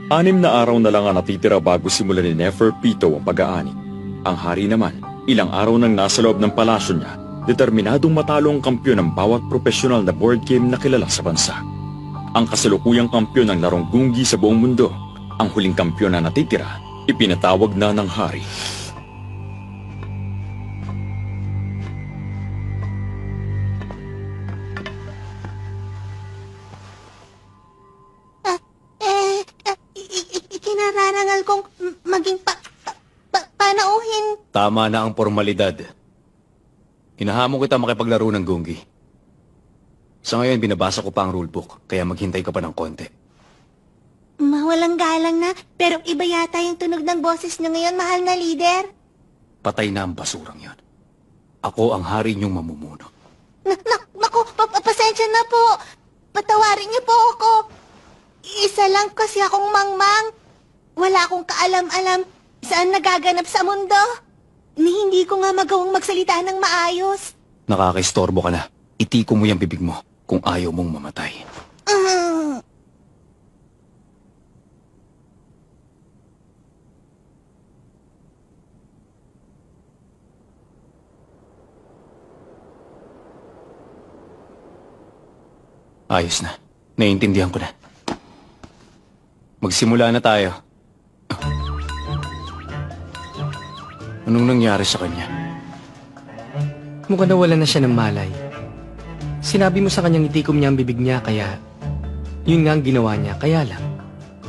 6 na araw na lang ang natitira bago simulan ni Neferpito ang pag-aani. Ang hari naman, ilang araw nang nasa loob ng palasyo niya, determinadong matalo ang kampyon ng bawat profesional na board game na kilala sa bansa. Ang kasalukuyang kampyon ng larong gungi sa buong mundo, ang huling kampyon na natitira, ipinatawag na ng hari. Ikinararangal kong maging panauhin. Tama na ang formalidad. Hinahamon kita makipaglaro ng gungi. Sa ngayon, binabasa ko pa ang rulebook, kaya maghintay ka pa ng konti. Mawalang galang na, pero iba yata yung tunog ng boses niyo ngayon, mahal na leader. Patay na ang basurang yon. Ako ang hari niyong mamumuno. Naku, pasensya na po. Patawarin niyo po ako. Isa lang kasi akong mangmang. Wala akong kaalam-alam saan nagaganap sa mundo. Hindi ko nga magawang magsalita ng maayos. Nakakaistorbo ka na. Itiko mo yung bibig mo kung ayaw mong mamatay. Ayos na. Naiintindihan ko na. Magsimula na tayo. Anong nangyari sa kanya? Mukhang nawala na siya ng malay. Sinabi mo sa kanyang itikom niya ang bibig niya, kaya yun nga ang ginawa niya, kaya lang.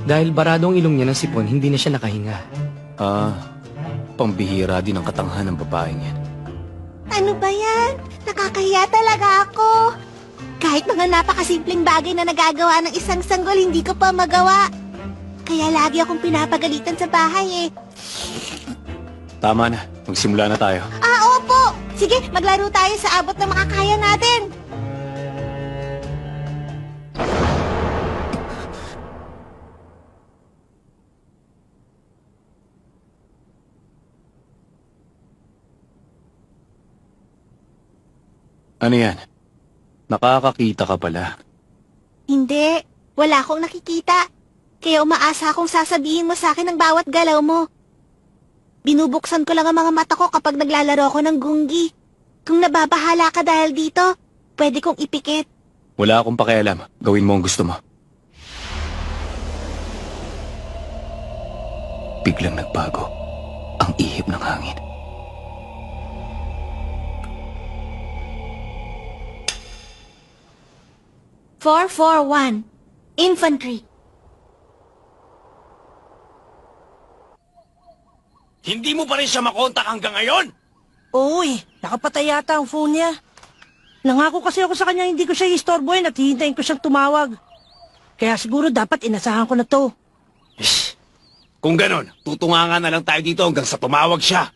Dahil barado ang ilong niya ng sipon, hindi na siya nakahinga. Pambihira din ang katanghan ng babaeng yan. Ano ba yan? Nakakahiya talaga ako. Kahit mga napakasimpleng bagay na nagagawa ng isang sanggol, hindi ko pa magawa. Kaya lagi akong pinapagalitan sa bahay eh. Tama na. Magsimula na tayo. Opo! Sige, maglaro tayo sa abot na makakaya natin. Ano yan? Nakakakita ka pala. Hindi, wala akong nakikita. Kaya umaasa akong sasabihin mo sa akin ang bawat galaw mo. Binubuksan ko lang ang mga mata ko kapag naglalaro ako ng gungi. Kung nababahala ka dahil dito, pwede kong ipikit. Wala akong pakialam. Gawin mo ang gusto mo. Biglang nagbago ang ihip ng hangin. "441, Infantry." Hindi mo pa rin siya makontak hanggang ngayon? Oo nakapatay yata ang phone niya. Nangako kasi ako sa kanya hindi ko siya istorbohin at hihintayin ko siyang tumawag. Kaya siguro dapat inasahan ko na to. Ish. Kung ganon, tutungangan na lang tayo dito hanggang sa tumawag siya.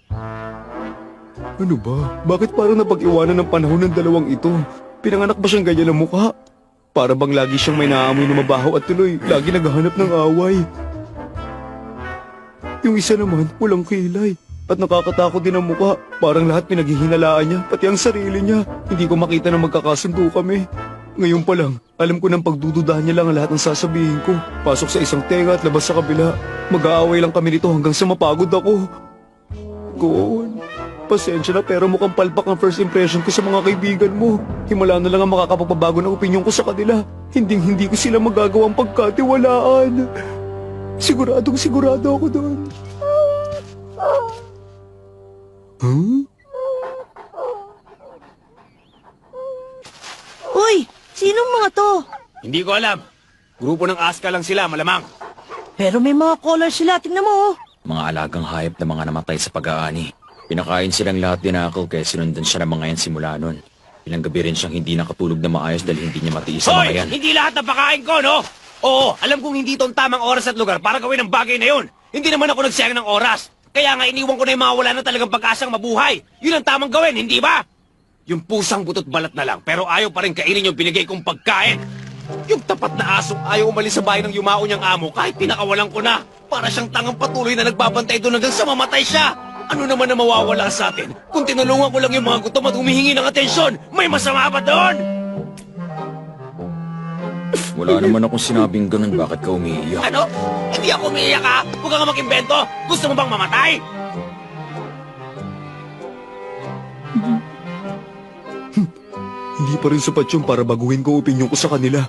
Ano ba? Bakit parang napag-iwanan ng panahon ng dalawang ito? Pinanganak ba siyang ganyan ang mukha? Para bang lagi siyang may naamoy na mabaho at tuloy lagi naghahanap ng away. Yung isa naman, walang kilay. At nakakatakot din ang mukha. Parang lahat pinaghihinalaan niya, pati ang sarili niya. Hindi ko makita na magkakasundo kami. Ngayon pa lang, alam ko ng pagdududahan niya lang ang lahat ng sasabihin ko. Pasok sa isang tenga at labas sa kabila. Mag-aaway lang kami nito hanggang sa mapagod ako. Goon, pasensya na pero mukhang palpak ang first impression ko sa mga kaibigan mo. Himala na lang ang makakapagpabago ng opinyon ko sa kanila. Hindi ko sila magagawang pagkatiwalaan. Sigurado ako doon. Huh? Uy, sinong mga to? Hindi ko alam. Grupo ng Aska lang sila, malamang. Pero may mga colors sila, tingnan mo. Mga alagang hayop na mga namatay sa pag-aani. Pinakain silang lahat dinakaw kaya sinundan siya ng mga yan simula nun. Ilang gabi rin siyang hindi nakatulog na maayos dahil hindi niya matiis ang mga Hoy! yan. Hindi lahat na pakain ko, no? Oo, alam kong hindi ito ang tamang oras at lugar para gawin ang bagay na yun. Hindi naman ako nagsayang ng oras. Kaya nga iniwan ko na yung mga wala na talagang pag-asang mabuhay. Yun ang tamang gawin, hindi ba? Yung pusang butot balat na lang, pero ayaw pa rin kainin yung binigay kong pagkain. Yung tapat na asong ayaw umalis sa bahay ng yumao niyang amo kahit pinakawalan ko na. Para siyang tangang patuloy na nagbabantay doon hanggang sa mamatay siya. Ano naman na mawawala sa atin kung tinulungan ko lang yung mga gutom at humihingi ng atensyon? May masama ba doon? Wala naman akong sinabing ganun, bakit ka umiiyak? Ano? Hindi ako umiiyak ha? Huwag ka nga mag-imbento! Gusto mo bang mamatay? Hindi pa rin sapat yun para baguhin ko opinyon ko sa kanila.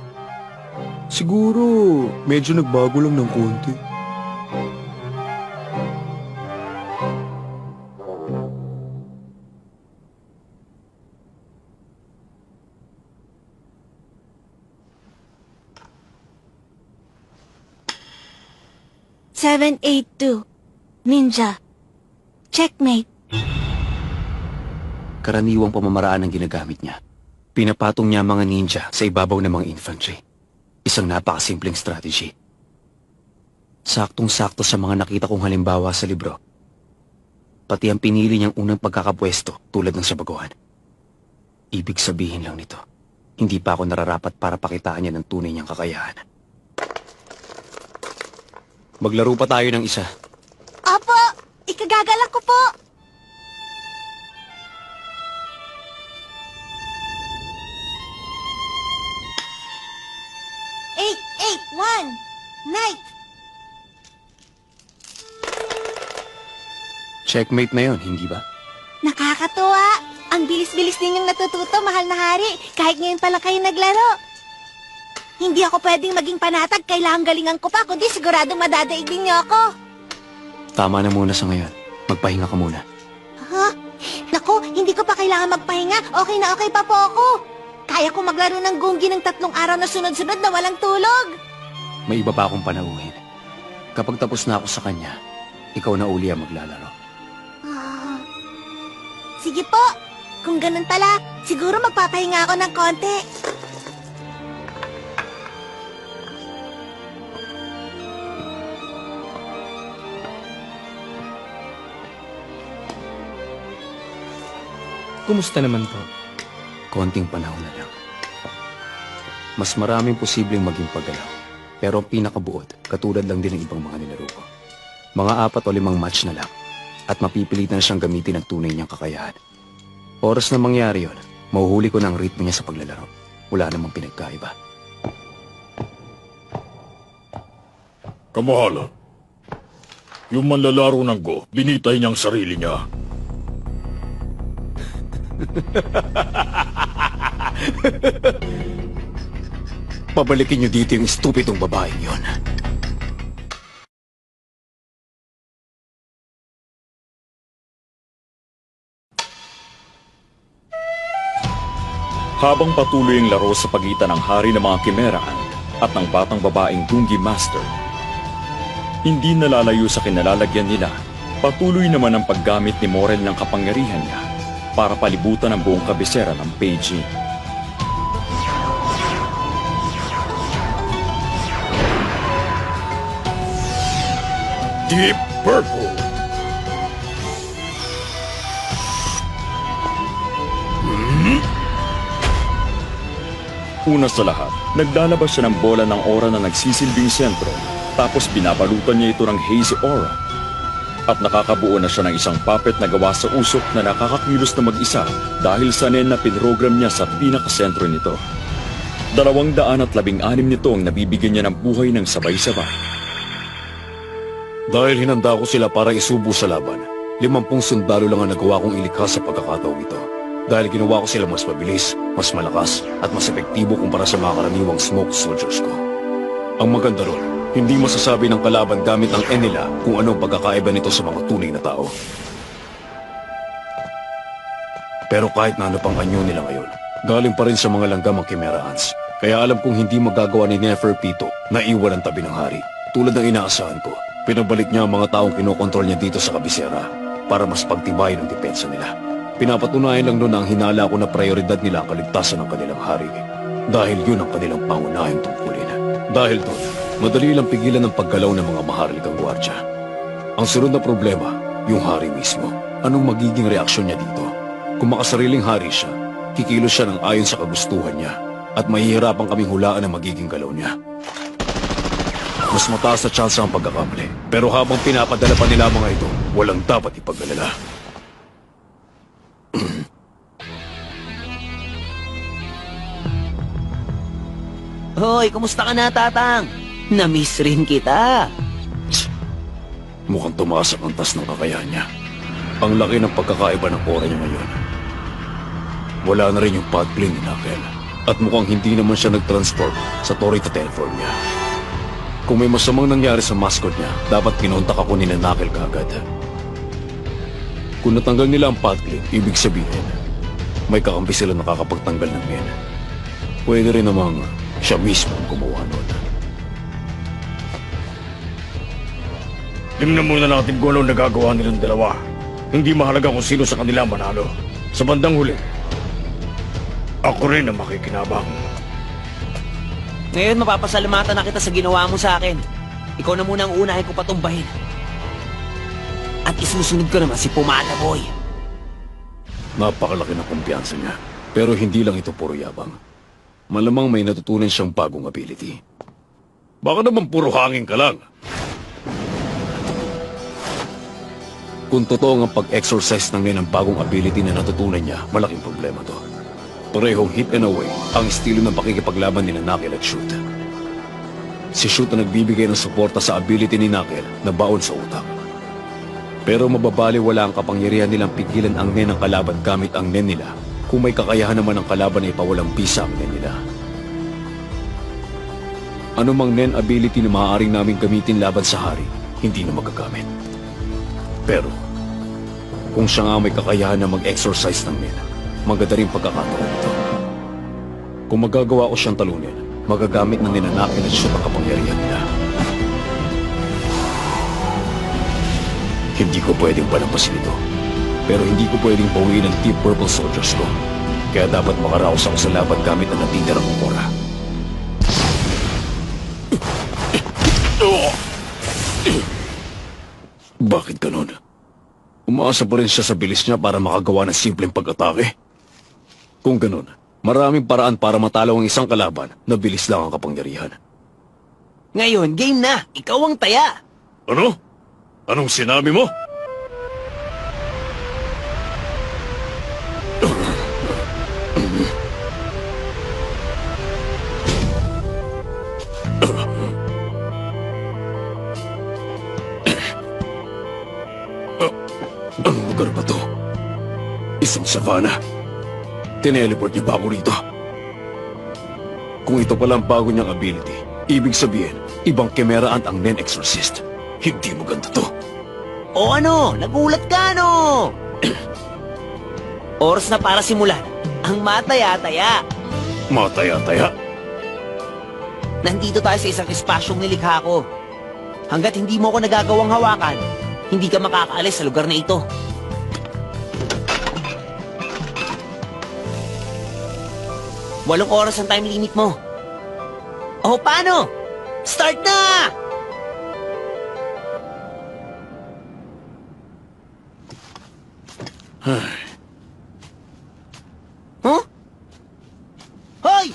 Siguro, medyo nagbago lang ng konti. Seven, 8, 2. Ninja. Checkmate. Karaniwang pamamaraan ang ginagamit niya. Pinapatong niya ang mga ninja sa ibabaw ng mga infantry. Isang napakasimpleng strategy. Saktong-sakto sa mga nakita kong halimbawa sa libro. Pati ang pinili niyang unang pagkakapwesto tulad ng sa baguhan. Ibig sabihin lang nito, hindi pa ako nararapat para pakitaan niya ng tunay niyang kakayahan. Maglaro pa tayo ng isa. Opo, ikagagalak ko po. Eight, 1. Knight. Checkmate na yon, hindi ba? Nakakatuwa. Ang bilis-bilis ninyong natututo, mahal na hari. Kahit ngayon pa lang kayo naglaro. Hindi ako pwedeng maging panatag, kailangan galingan ko pa, kundi sigurado madadaig din niyo ako. Tama na muna sa ngayon. Magpahinga ka muna. Ha? Naku, hindi ko pa kailangan magpahinga. Okay na okay pa po ako. Kaya ko maglaro ng gungi ng 3 araw na sunod-sunod na walang tulog. May iba pa akong panauhin. Kapag tapos na ako sa kanya, ikaw na uli ang maglalaro. Ah, sige po. Kung ganun pala, siguro magpapahinga ako ng konti. Kumusta naman po? Konting panahon na lang. Mas maraming posibleng maging paggalaw. Pero ang pinakabuod, katulad lang din ng ibang mga nilaro ko. Mga 4 o 5 match na lang. At mapipilitan na siyang gamitin ang tunay niyang kakayahan. Oras na mangyari yon, mahuhuli ko na ang ritmo niya sa paglalaro. Wala namang pinagkaiba. Kamahalan. Yung manlalaro ng Go, binitay niyang sarili niya. Pabalikin niyo dito yung estupidong babaeng yon. Habang patuloy ang laro sa pagitan ng hari ng mga kimeraan at ng batang babaeng Gungi Master, hindi nalalayo sa kinalalagyan nila, patuloy naman ang paggamit ni Morel ng kapangyarihan niya para palibutan ang buong kabisera ng Peijing. Deep Purple. Una sa lahat, naglalabas siya ng bola ng aura na nagsisilbing sentro, tapos binabalutan niya ito ng hazy aura. At nakakabuo na siya ng isang puppet na gawa sa usok na nakakakilos na mag-isa dahil sa nen na pinrogram niya sa pinakasentro nito. 216 nito ang nabibigyan niya ng buhay ng sabay-sabay. Dahil hinanda ko sila para isubo sa laban, 50 sundalo lang ang nagawa kong ilikha sa pagkakataong ito. Dahil ginawa ko sila mas mabilis, mas malakas, at mas epektibo kumpara sa mga karaniwang smoke soldiers ko. Ang maganda ron, hindi masasabi ng kalaban gamit ang nila kung anong pagkakaiba nito sa mga tunay na tao. Pero kahit na ano pang anyo nila ngayon, galing pa rin sa mga langgam ang Chimera Ants. Kaya alam kong hindi magagawa ni Neferpito na iwan ang tabi ng hari. Tulad ng inaasahan ko, pinabalik niya ang mga taong kinokontrol niya dito sa kabisera para mas pagtibayin ang depensa nila. Pinapatunayan lang noon ang hinala ko na prioridad nila ang kaligtasan ng kanilang hari. Dahil yun ang kanilang pangunahing tungkulin. Dahil doon, madali lang pigilan ang paggalaw ng mga maharlikang gwardya. Ang sunod na problema, yung hari mismo. Anong magiging reaksyon niya dito? Kung makasariling hari siya, kikilos siya ng ayon sa kagustuhan niya at mahihirapan kaming hulaan ang magiging galaw niya. Mas mataas na tsansa ang pagkakamali. Pero habang pinapadala pa nila mga ito, walang dapat ipaggalala. Hoy, kumusta ka na, Tatang? Na-miss rin kita. Mukhang tumaas ang antas ng kakayahan niya. Ang laki ng pagkakaiba ng aura niya ngayon. Wala na rin yung podplane ni Knuckle. At mukhang hindi naman siya nag-transform sa Torita Teleform niya. Kung may masamang nangyari sa mascot niya, dapat kinontak ako ni Knuckle kaagad. Kung natanggal nila ang podplane, ibig sabihin, may kakampi sila nakakapagtanggal ng men. Pwede rin namang siya mismo ang gumawa nun. Tingnan muna natin kung anong nagagawa nilang dalawa. Hindi mahalaga kung sino sa kanila manalo. Sa bandang huli, ako rin ang makikinabang. Ngayon, mapapasalamatan na kita sa ginawa mo sa akin. Ikaw na muna ang unahin ko patumbahin. At isusunod ko naman si Pumada Boy. Napakalaki ng kumpiyansa niya. Pero hindi lang ito puro yabang. Malamang may natutunan siyang bagong ability. Baka naman puro hangin ka lang. Kung totoo ang pag-exercise ng ng bagong ability na natutunan niya, malaking problema to. Parehong hit and away ang estilo ng pakikipaglaban ni Knuckle at Shoot. Si Shoot ang nagbibigay ng suporta sa ability ni Knuckle na baon sa utak. Pero mababaliwala ang kapangyarihan nilang pigilan ang ng kalaban gamit ang nila kung may kakayahan naman ang kalaban na ipawalang bisa ang nila. Anumang ability na maaaring naming gamitin laban sa hari, hindi na magagamit. Pero, kung siya nga may kakayahan na mag-exercise ng maganda rin pagkakataon nito. Kung magagawa ko siyang talunin, magagamit ng Knuckle at Shoot ang kapangyarihan nila. Hindi ko pwedeng palampasin ito. Pero hindi ko pwedeng bawiin ang Deep Purple Soldiers ko. Kaya dapat makaraos ako sa laban gamit ang natitirang aura. Bakit ganun? Umaasa pa rin siya sa bilis niya para makagawa ng simpleng pag-atake. Kung ganun, maraming paraan para matalo ang isang kalaban na bilis lang ang kapangyarihan. Ngayon, game na. Ikaw ang taya. Ano? Anong sinabi mo? Anong lugar ba to? Isang savana. Tineleport niya ba ako rito? Kung ito pala ang bago niyang ability, ibig sabihin, ibang Chimera Ant ang Exorcist. Hindi maganda to. O ano? Nagulat ka, no? Oras na para simulan ang mataya-taya. Mataya-taya? Nandito tayo sa isang espasyong nilikha ko. Hanggat hindi mo ako nagagawang hawakan, hindi ka makakaalis sa lugar na ito. Walong oras ang time limit mo. O, paano? Start na! Huh? Hoy!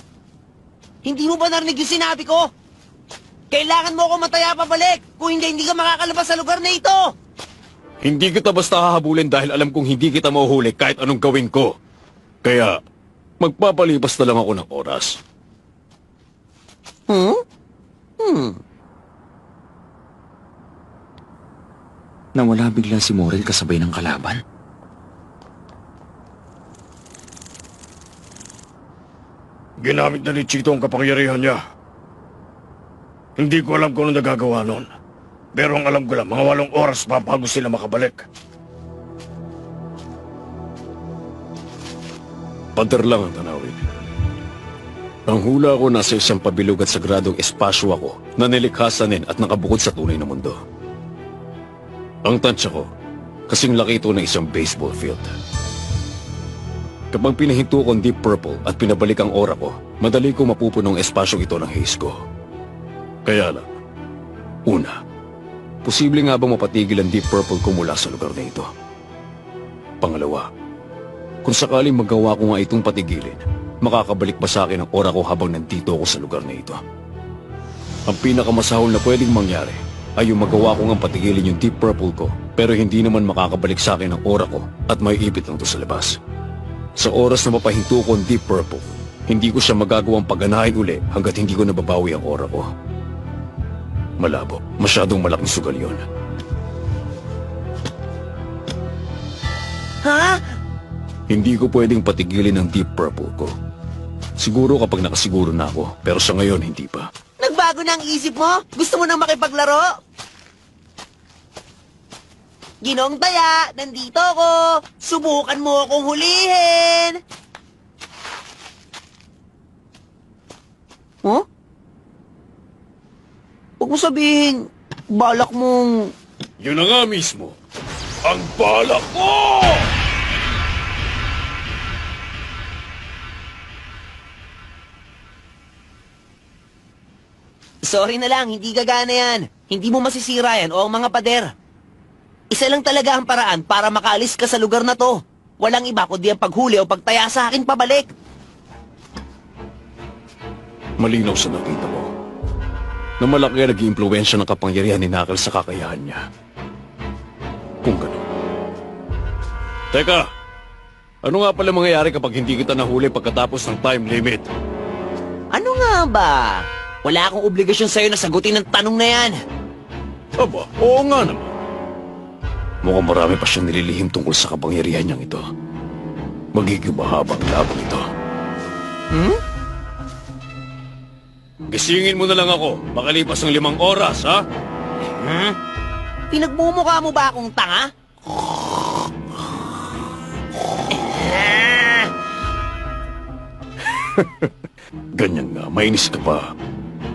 Hindi mo ba narinig yung sinabi ko? Kailangan mo ako mataya pabalik. Kung hindi, hindi ka makakalabas sa lugar na ito. Hindi kita basta hahabulin dahil alam kong hindi kita mahuhuli kahit anong gawin ko. Kaya, magpapalipas na lang ako ng oras. Nawala bigla si Morel kasabay ng kalaban. Ginamit na ni Chito ang kapangyarihan niya. Hindi ko alam kung ano nagagawa nun. Pero ang alam ko lang, mga 8 oras pa bago sila makabalik. Pader lang ang tanawin. Ang hula ko nasa isang pabilog at sagradong espasyo ako na nilikhasanin at nakabukod sa tunay na mundo. Ang tansya ko, kasing laki ito ng isang baseball field. Kapag pinahinto ko ang Deep Purple at pinabalik ang aura ko, madali ko mapupunong espasyong ito ng haze ko. Kaya lang, una, posible nga bang mapatigil ang Deep Purple ko mula sa lugar na ito? Pangalawa, kung sakaling magawa ko nga itong patigilin, makakabalik ba sa akin ang aura ko habang nandito ako sa lugar na ito? Ang pinakamasahol na pwedeng mangyari ay yung magawa ko nga patigilin yung Deep Purple ko, pero hindi naman makakabalik sa akin ang aura ko at may ipit lang to sa labas. Sa oras na mapahinto ko ang Deep Purple, Hindi ko siya magagawang pagganahin uli hanggat hindi ko nababawi ang aura ko. Malabo. Masyadong malaking sugal yun. Ha? Hindi ko pwedeng patigilin ang Deep Purple ko. Siguro kapag nakasiguro na ako, pero sa ngayon hindi pa. Nagbago na ang isip mo? Gusto mo nang makipaglaro? Ginong Taya, nandito ako. Subukan mo akong hulihin. Huh? Huwag mo sabihin, balak mong... Yun na nga mismo. Ang balak ko! Sorry na lang, hindi gagana yan. Hindi mo masisira yan o ang mga pader. Isa lang talaga ang paraan para makaalis ka sa lugar na to. Walang iba kundi ang paghuli o pagtaya sa akin pabalik. Malinaw sa nakita ko na malaki ang nag-iimpluwensya ng kapangyarihan ni Knuckles sa kakayahan niya. Kung gano'n. Teka! Ano nga pala mangyayari kapag hindi kita nahuli pagkatapos ng time limit? Ano nga ba? Wala akong obligasyon sa'yo na sagutin ang tanong na yan. Aba, oo nga naman. Mukhang marami pa siyang nililihim tungkol sa kapangyarihan niyang ito. Magiging mahaba ang laban ito. Gisingin mo na lang ako, makalipas ng 5 oras, ha? Pinagmumukha mo ba akong tanga? Ganyan nga, mainis ka pa.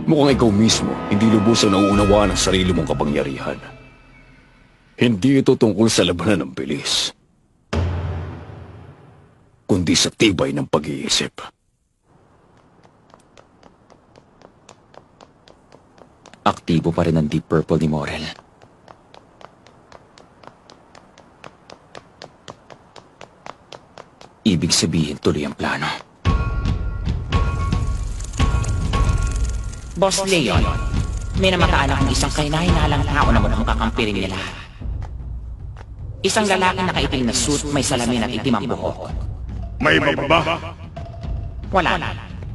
Mukhang ikaw mismo, hindi lubusang nauunawaan ang sarili mong kapangyarihan. Hindi ito tungkol sa labanan ng bilis, kundi sa tibay ng pag-iisip. Aktibo pa rin ang Deep Purple ni Morel. Ibig sabihin tuloy ang plano. Boss Leon, may namataan akong isang kahinalang tao na mukhang kakampirin nila. Isang lalaki nakaitim na suit, may salamin at itim ang buhok. May iba pa ba? Wala.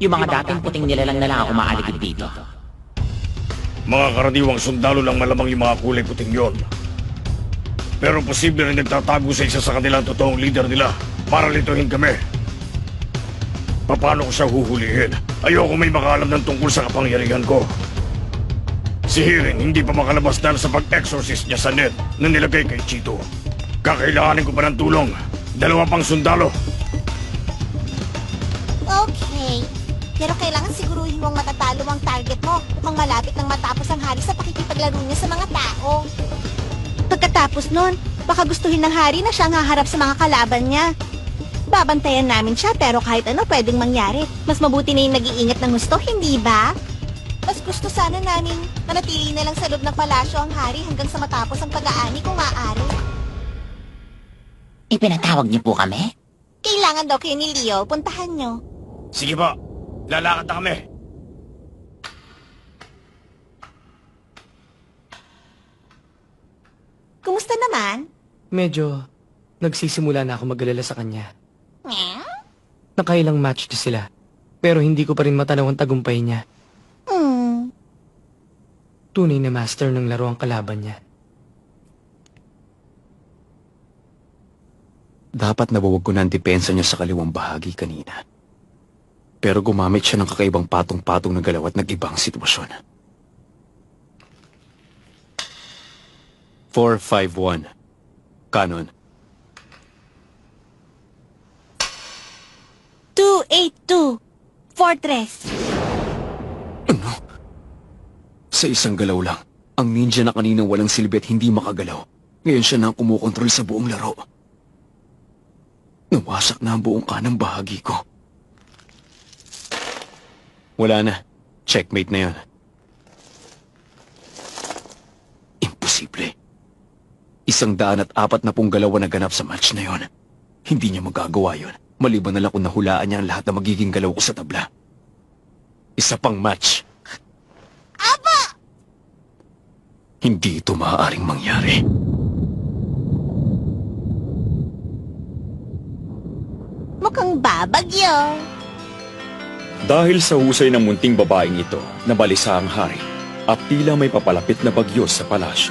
Yung mga dating puting nilalang na lang ang umaaligid dito. Mga karaniwang sundalo lang malamang yung mga kulay puting yon. Pero posible rin nagtatago sa isa sa kanilang totoong leader nila para lituhin kami. Paano ko siya huhulihin? Ayoko may makaalam ng tungkol sa kapangyarihan ko. Si Hirin hindi pa makalabas dahil sa pag-exorcist niya sa net na nilagay kay Chito. Kakailanganin ko pa ng tulong. 2 pang sundalo. Okay. Pero kailangan siguruhin mong matatalo ang target mo. Mukhang malapit nang matapos ang hari sa pakikipaglaro niya sa mga tao. Pagkatapos nun, baka gustuhin ng hari na siya ang haharap sa mga kalaban niya. Babantayan namin siya pero kahit ano pwedeng mangyari. Mas mabuti na yung nag-iingat ng gusto, hindi ba? Mas gusto sana namin manatili na lang sa loob ng palasyo ang hari hanggang sa matapos ang pag-aani kung maaari. Ipinatawag niyo po kami? Kailangan daw kayo ni Leo, puntahan nyo. Sige pa, lalakad na kami. Kumusta naman? Medyo nagsisimula na ako mag-alala sa kanya. Meow? Nakailang match na sila. Pero hindi ko pa rin matanaw ang tagumpay niya. Tunay na master ng laro ang kalaban niya. Dapat nabuwag ko na ang depensa niya sa kaliwang bahagi kanina. Pero gumamit siya ng kakaibang patong-patong na galaw at nag-ibang sitwasyon. 4-5-1. Canon. 282. Fortress. Sa isang galaw lang, ang ninja na kaninang walang silbi at hindi makagalaw. Ngayon siya na ang kumukontrol sa buong laro. Nawasak na ang buong kanang bahagi ko. Wala na. Checkmate na yon. Imposible. 140 na galaw na ganap sa match na yon. Hindi niya magagawa yon. Maliban na lang kung nahulaan niya ang lahat na magiging galaw ko sa tabla. Isa pang match. Aba! Hindi ito maaaring mangyari. Mukhang babagyo. Dahil sa husay ng munting babaeng ito, nabalisa ang hari at tila may papalapit na bagyo sa palasyo.